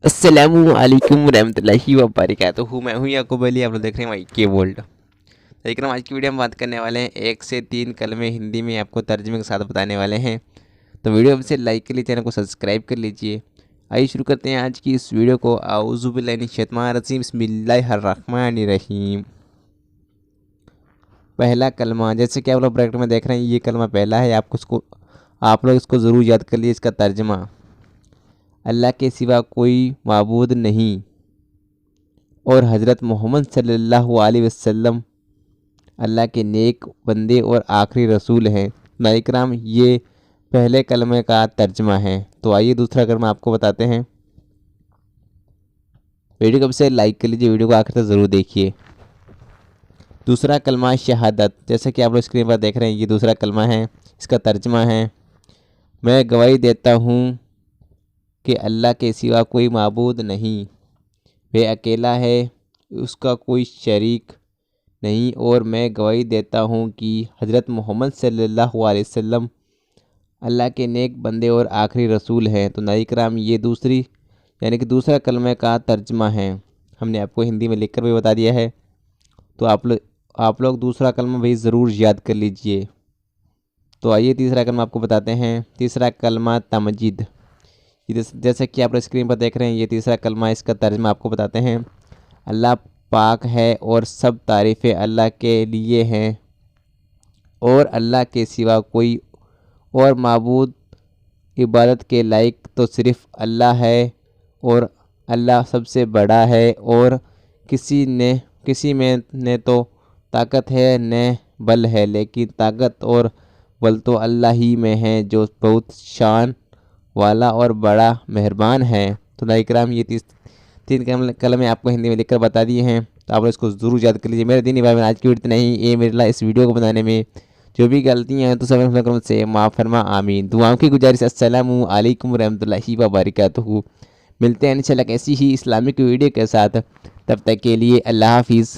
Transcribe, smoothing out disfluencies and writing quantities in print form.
अस्सलामुअलैकुम रहमतुल्लाहि व बरकातुहू। मैं हूँ याकूब अली, आप लोग देख रहे हैं वाई के वर्ल्ड। देख रहे हैं, आज की वीडियो में बात करने वाले हैं 1 से 3 कलमे हिंदी में आपको तर्जुमे के साथ बताने वाले हैं। तो वीडियो से लाइक कर लीजिए, चैनल को सब्सक्राइब कर लीजिए। आइए शुरू करते हैं आज की इस वीडियो को। आऊज़ु बिल्लाहि मिनश शैतानिर रजीम, बिस्मिल्लाहिर रहमानिर रहीम। पहला कलमा, जैसे कि आप लोग ब्रैकेट में देख रहे हैं, ये कलमा पहला है। आप लोग इसको ज़रूर याद कर लीजिए। इसका तर्जमा, अल्लाह के सिवा कोई माबूद नहीं और हज़रत मोहम्मद सल्लल्लाहु अलैहि वसल्लम अल्लाह के नेक बंदे और आखिरी रसूल हैं। नाज़रीन किराम, ये पहले कलमे का तर्जमा है। तो आइए दूसरा कलमा आपको बताते हैं। वीडियो को सबसे लाइक कर लीजिए, वीडियो को आखिर तक ज़रूर देखिए। दूसरा कलमा शहादत, जैसे कि आप लोग स्क्रीन पर देख रहे हैं, ये दूसरा कलमा है। इसका तर्जमा है, मैं गवाही देता हूँ कि अल्लाह के सिवा कोई माबूद नहीं, वह अकेला है, उसका कोई शरीक नहीं, और मैं गवाही देता हूँ कि हज़रत मोहम्मद सल्लल्लाहु अलैहि वसल्लम अल्लाह के नेक बंदे और आखिरी रसूल हैं। तो नाज़रीन किराम, ये दूसरी यानी कि दूसरा कलमे का तर्जमा है। हमने आपको हिंदी में लिखकर भी बता दिया है। तो आप लोग दूसरा कलमा भी ज़रूर याद कर लीजिए। तो आइए तीसरा कलमा आपको बताते हैं। तीसरा कलमा तमजीद, जैसे कि आप स्क्रीन पर देख रहे हैं, ये तीसरा कलमा, इसका तर्जमा आपको बताते हैं। अल्लाह पाक है और सब तारीफ़ें अल्लाह के लिए हैं और अल्लाह के सिवा कोई और माबूद इबादत के लायक तो सिर्फ़ अल्लाह है, और अल्लाह सबसे बड़ा है, और किसी में न तो ताकत है न बल है, लेकिन ताकत और बल तो अल्लाह ही में है, जो बहुत शान वाला और बड़ा मेहरबान है। तो नाज़रीन किराम, ये तीन कलमें आपको हिंदी में लिखकर बता दिए हैं। तो आप लोग इसको ज़रूर याद कर लीजिए। मेरे दीनी भाई बहन, आज की वीडियो नहीं, ये मेरे इस वीडियो को बनाने में जो भी गलतियाँ हैं तो सब से माफ़ फरमा, आमीन। दुआओं की गुजारिश। अस्सलामु अलैकुम रहमतुल्लाहि व बरकातुहू। मिलते हैं इंशाल्लाह ऐसी ही इस्लामिक वीडियो के साथ। तब तक के लिए अल्लाह हाफिज़।